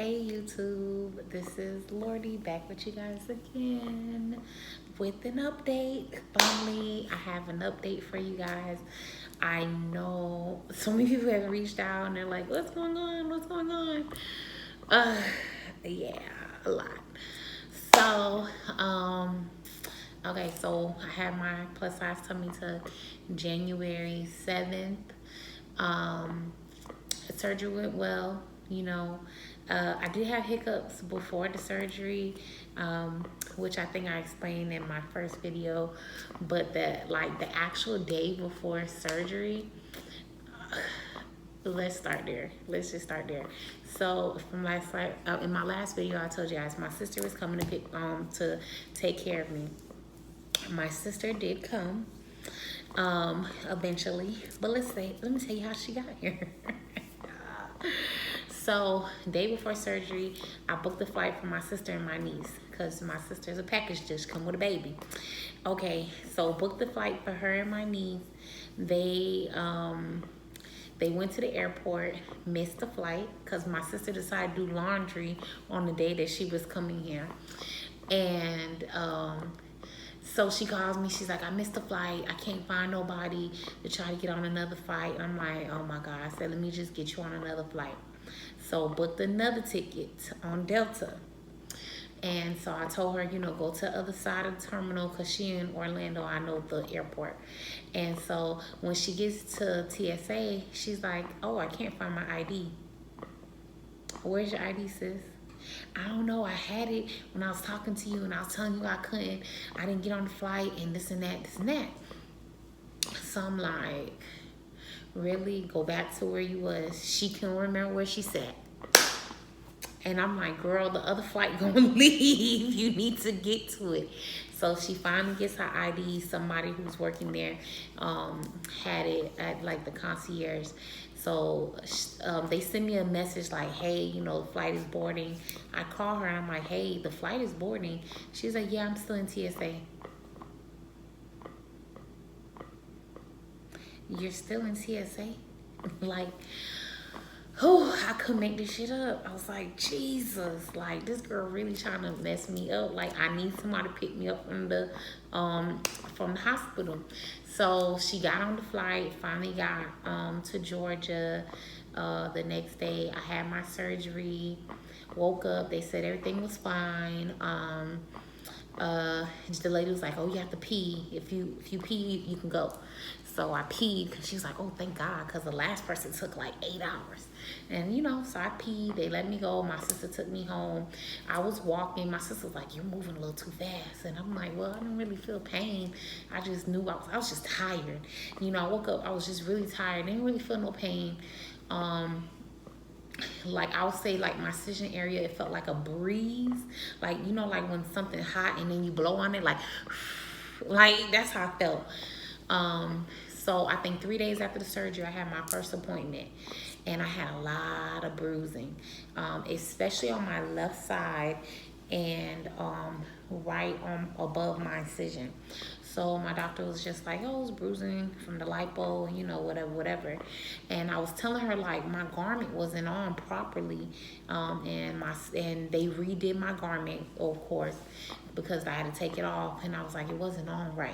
Hey YouTube, this is Lordy back with you guys again with an update. Finally, I have an update for you guys. I know so many people have reached out and they're like, what's going on? What's going on? Uh, yeah, a lot. So, okay, so I had my plus size tummy tuck January 7th. Um, Surgery went well, you know. I did have hiccups before the surgery, which I think I explained in my first video, but that like the actual day before surgery, let's start there. Let's just start there. So from last night, in my last video, I told you guys my sister was coming to take care of me. My sister did come eventually, but let me tell you how she got here. So, day before surgery, I booked a flight for my sister and my niece because my sister's a package just come with a baby. Okay, so booked the flight for her and my niece. They went to the airport, missed the flight because my sister decided to do laundry on the day that she was coming here, and so she calls me. She's like, I missed the flight. I can't find nobody to try to get on another flight. And I'm like, oh my God. I said, let me just get you on another flight. So booked another ticket on Delta. And so I told her, go to the other side of the terminal because she in Orlando. I know the airport. And so when she gets to TSA, she's like, oh, I can't find my ID. Where's your ID, sis? I don't know. I had it when I was talking to you and I was telling you I couldn't. I didn't get on the flight and this and that, this and that. So I'm like, really? Go back to where you was. She can remember where she sat. And I'm like, girl, the other flight gonna leave. You need to get to it. So she finally gets her ID. Somebody who's working there had it at like the concierge. So they send me a message like, hey, the flight is boarding. I call her and I'm like, hey, the flight is boarding. She's like, yeah, I'm still in TSA. You're still in TSA? Like, oh, I couldn't make this shit up. I was like, Jesus, like this girl really trying to mess me up. Like I need somebody to pick me up from the hospital. So she got on the flight, finally got to Georgia. The next day I had my surgery, woke up, they said everything was fine. The lady was like, oh, you have to pee. If you pee, you can go. So I peed because she was like, oh, thank God, because the last person took like 8 hours. And, so I peed. They let me go. My sister took me home. I was walking. My sister was like, you're moving a little too fast. And I'm like, well, I didn't really feel pain. I just knew I was just tired. I woke up. I was just really tired. Didn't really feel no pain. Like I would say like my incision area, it felt like a breeze. Like, like when something hot and then you blow on it, like that's how I felt. So I think 3 days after the surgery, I had my first appointment and I had a lot of bruising, especially on my left side and right on above my incision. So my doctor was just like, oh, it's bruising from the lipo, whatever. And I was telling her like my garment wasn't on properly, and they redid my garment, of course, because I had to take it off, and I was like, it wasn't on right.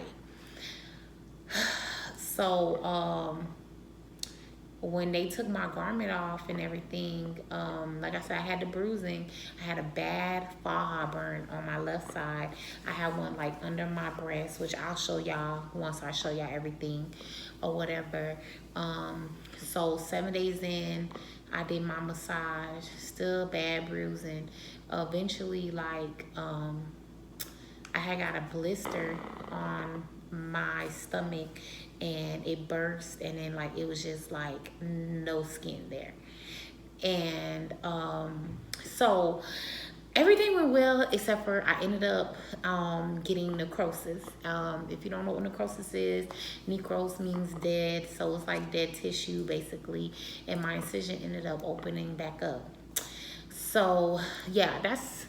So when they took my garment off and everything, like I said, I had the bruising. I had a bad faja burn on my left side. I had one like under my breast, which I'll show y'all once I show y'all everything or whatever. So 7 days in, I did my massage, still bad bruising. Eventually, like, I had got a blister on my stomach and it burst, and then like it was just like no skin there. And so everything went well except for I ended up getting necrosis. If you don't know what necrosis is, necros means dead, so it's like dead tissue basically, and my incision ended up opening back up. So yeah, that's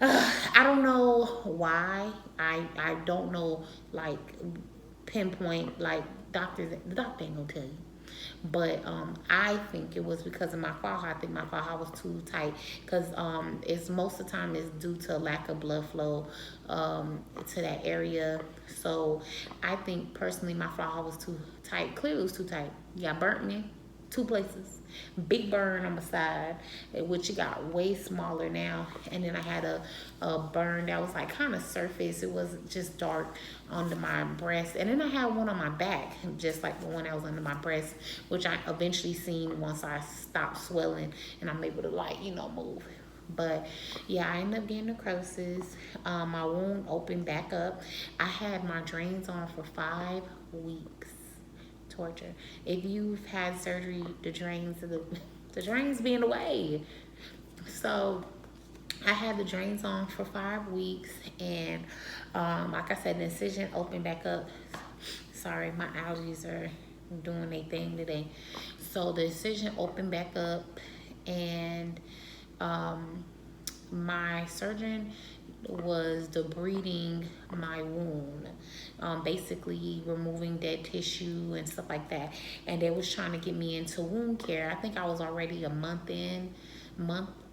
I don't know why. I don't know like pinpoint, like the doctor ain't gonna tell you. But I think it was because of my faja. I think my faja was too tight because it's most of the time it's due to lack of blood flow to that area. So I think personally my faja was too tight. Clearly it was too tight. Yeah, burnt me 2 places. Big burn on my side, which it got way smaller now. And then I had a burn that was like kind of surface. It was just dark under my breast. And then I had one on my back, just like the one that was under my breast, which I eventually seen once I stopped swelling and I'm able to like, move. But yeah, I ended up getting necrosis. My wound opened back up. I had my drains on for 5 weeks. Torture. If you've had surgery, the drains be in the way. So I had the drains on for 5 weeks, and like I said, the incision opened back up. Sorry, my allergies are doing their thing today. So the incision opened back up, and my surgeon was debriding my wound, basically removing dead tissue and stuff like that. And they was trying to get me into wound care. I think I was already a month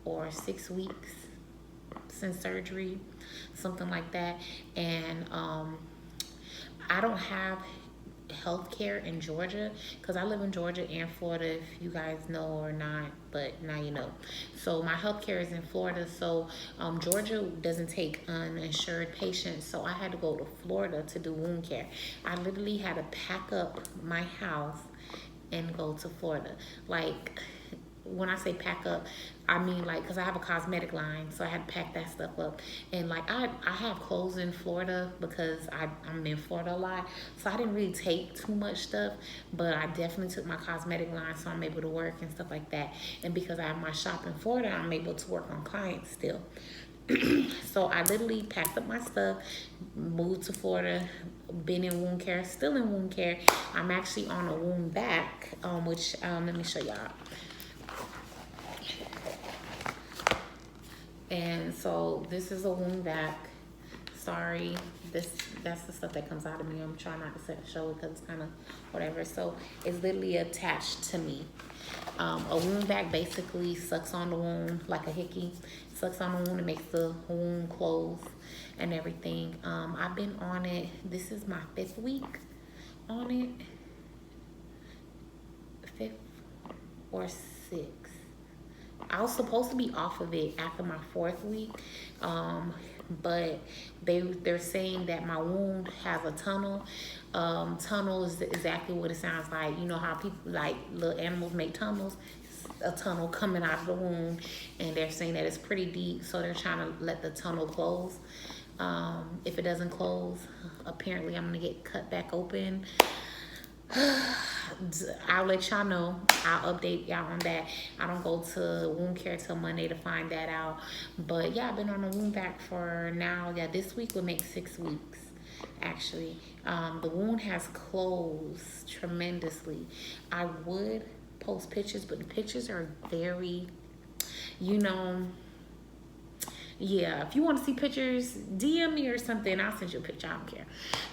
or 6 weeks since surgery, something like that. And I don't have healthcare in Georgia because I live in Georgia and Florida, if you guys know or not, but now you know. So my healthcare is in Florida, so Georgia doesn't take uninsured patients, so I had to go to Florida to do wound care. I literally had to pack up my house and go to Florida. Like, when I say pack up, I mean like, because I have a cosmetic line, so I had to pack that stuff up. And like I have clothes in Florida because I'm in Florida a lot, so I didn't really take too much stuff, but I definitely took my cosmetic line, so I'm able to work and stuff like that. And because I have my shop in Florida, I'm able to work on clients still. So I literally packed up my stuff, moved to Florida, been in wound care, still in wound care. I'm actually on a wound back, which let me show y'all. And so this is a wound vac. Sorry, that's the stuff that comes out of me. I'm trying not to show it because it's kind of whatever. So it's literally attached to me. A wound vac basically sucks on the wound like a hickey. Sucks on the wound and makes the wound close and everything. I've been on it. This is my 5th week on it. 5th or 6th. I was supposed to be off of it after my 4th week, but they're saying that my wound has a tunnel. Tunnel is exactly what it sounds like. You know how people, like little animals, make tunnels? It's a tunnel coming out of the wound, and they're saying that it's pretty deep, so they're trying to let the tunnel close. If it doesn't close, apparently I'm gonna get cut back open. I'll let y'all know. I'll update y'all on that. I don't go to wound care till Monday to find that out. But yeah, I've been on a wound vac for now. Yeah, this week will make 6 weeks, actually. The wound has closed tremendously. I would post pictures, but the pictures are very, yeah, if you want to see pictures, DM me or something. I'll send you a picture. I don't care.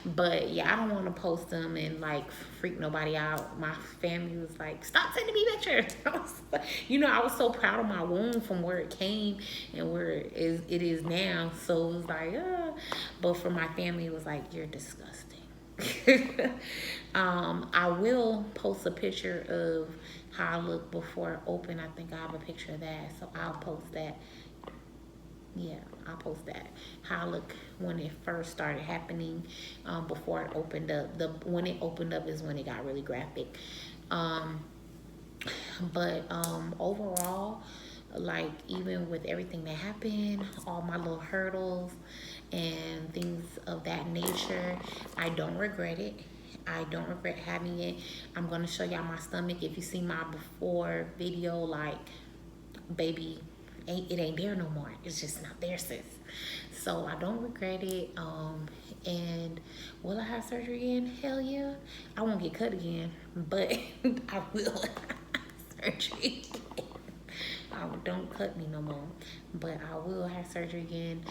But yeah, I don't want to post them and like freak nobody out. My family was like, stop sending me pictures. I was so proud of my wound from where it came and where it is now. So it was like, but for my family, it was like, you're disgusting. I will post a picture of how I look before it opened. I think I have a picture of that. So I'll post that. Yeah, I'll post that. How I look when it first started happening, before it opened up. When it opened up is when it got really graphic. But overall, like even with everything that happened, all my little hurdles and things of that nature, I don't regret it. I don't regret having it. I'm gonna show y'all my stomach. If you see my before video, like, baby, it ain't there no more. It's just not there, sis. So I don't regret it. And will I have surgery again? Hell yeah. I won't get cut again, but I will have surgery again. don't cut me no more. But I will have surgery again.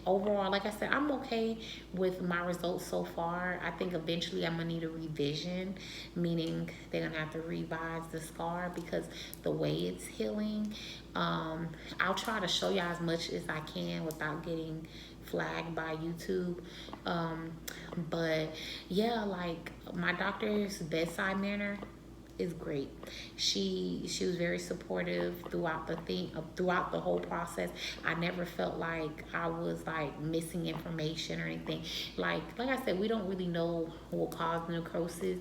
Overall, like I said, I'm okay with my results so far. I think eventually I'm gonna need a revision, meaning they're gonna have to revise the scar because the way it's healing. I'll try to show y'all as much as I can without getting flagged by YouTube. But yeah, like my doctor's bedside manner is great. She was very supportive throughout the whole process. I never felt like I was like missing information or anything. Like I said, we don't really know what caused necrosis.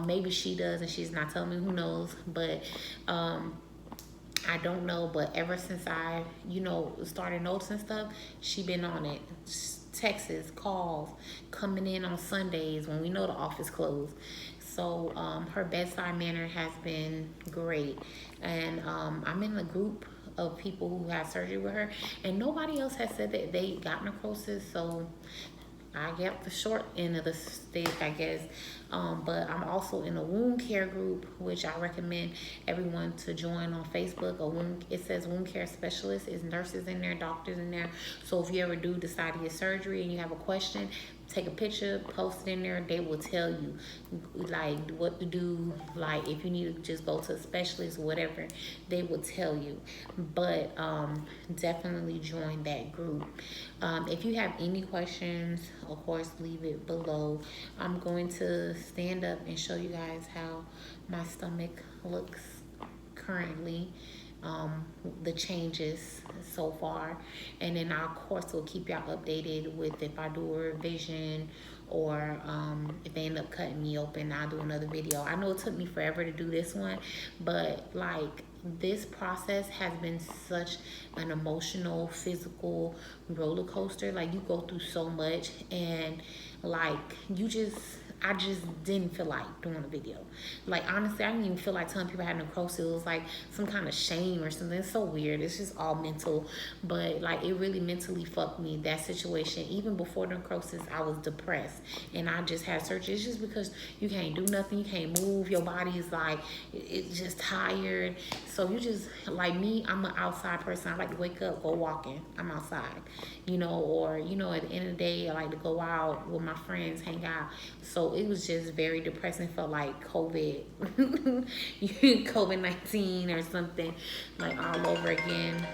Maybe she does and she's not telling me. Who knows? But I don't know. But ever since I started noticing stuff, she been on it. Texts, calls, coming in on Sundays when we know the office closed. So her bedside manner has been great. And I'm in a group of people who had surgery with her, and nobody else has said that they got necrosis. So I get the short end of the stick, I guess. But I'm also in a wound care group, which I recommend everyone to join on Facebook. It says wound care specialist. Is nurses in there, doctors in there. So if you ever do decide to get surgery and you have a question, take a picture, post it in there. They will tell you like what to do. Like if you need to just go to a specialist, whatever, they will tell you. But definitely join that group. If you have any questions, of course, leave it below. I'm going to stand up and show you guys how my stomach looks currently. The changes so far, and then I of course will keep y'all updated with if I do a revision or if they end up cutting me open, I'll do another video. I know it took me forever to do this one, but like this process has been such an emotional, physical roller coaster. Like you go through so much, and like I just didn't feel like doing a video. Like honestly, I didn't even feel like telling people I had necrosis. It was like some kind of shame or something. It's so weird. It's just all mental. But like it really mentally fucked me, that situation. Even before the necrosis, I was depressed. And I just had surgery. It's just because you can't do nothing. You can't move. Your body is like, it's just tired. So you just, like me, I'm an outside person. I like to wake up, go walking. I'm outside. Or, at the end of the day, I like to go out with my friends, hang out. So it was just very depressing. Felt like COVID-19 or something, like all over again,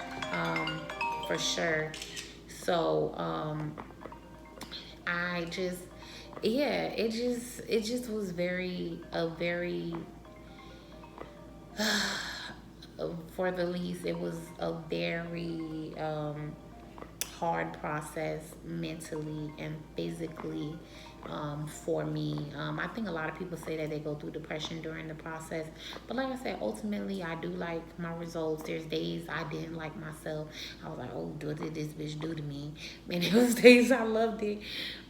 for sure. So I just, yeah, it just was a very for the least, it was a very hard process mentally and physically for me. I think a lot of people say that they go through depression during the process, but like I said, ultimately I do like my results. There's days I didn't like myself. I was like, oh, what did this bitch do to me? And it was days I loved it.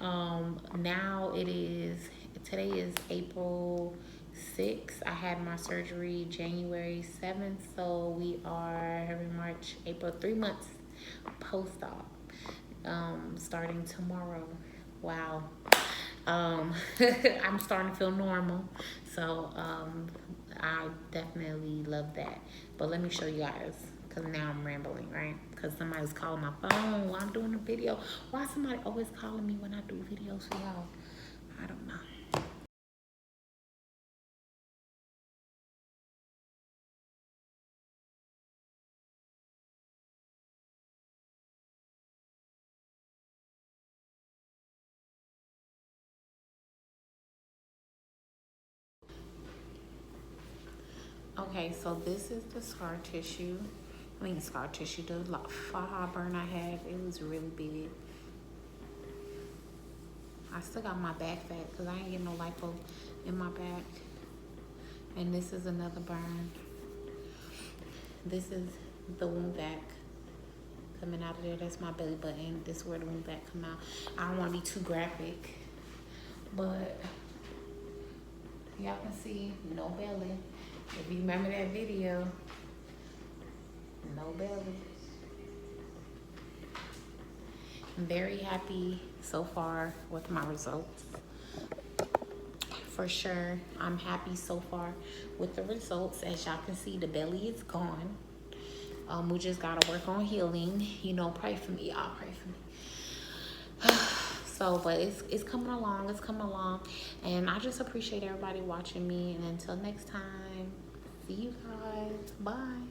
Now today is April 6th. I had my surgery January 7th, so we are March, April, 3 months post-op, starting tomorrow. Wow. I'm starting to feel normal, so I definitely love that. But let me show you guys, because now I'm rambling, right? Because somebody's calling my phone while I'm doing a video. Why somebody always calling me when I do videos for y'all? I don't know. Okay, so this is the scar tissue. Scar tissue, the faja burn I had, it was really big. I still got my back fat because I ain't getting no lipo in my back. And this is another burn. This is the wound vac coming out of there. That's my belly button. This is where the wound vac come out. I don't want to be too graphic, but y'all can see no belly. If you remember that video, no belly. I'm very happy so far with my results. For sure, I'm happy so far with the results. As y'all can see, the belly is gone. We just gotta work on healing. You know, pray for me, y'all. Pray for me. So, but it's coming along. It's coming along, and I just appreciate everybody watching me. And until next time, see you guys. Bye.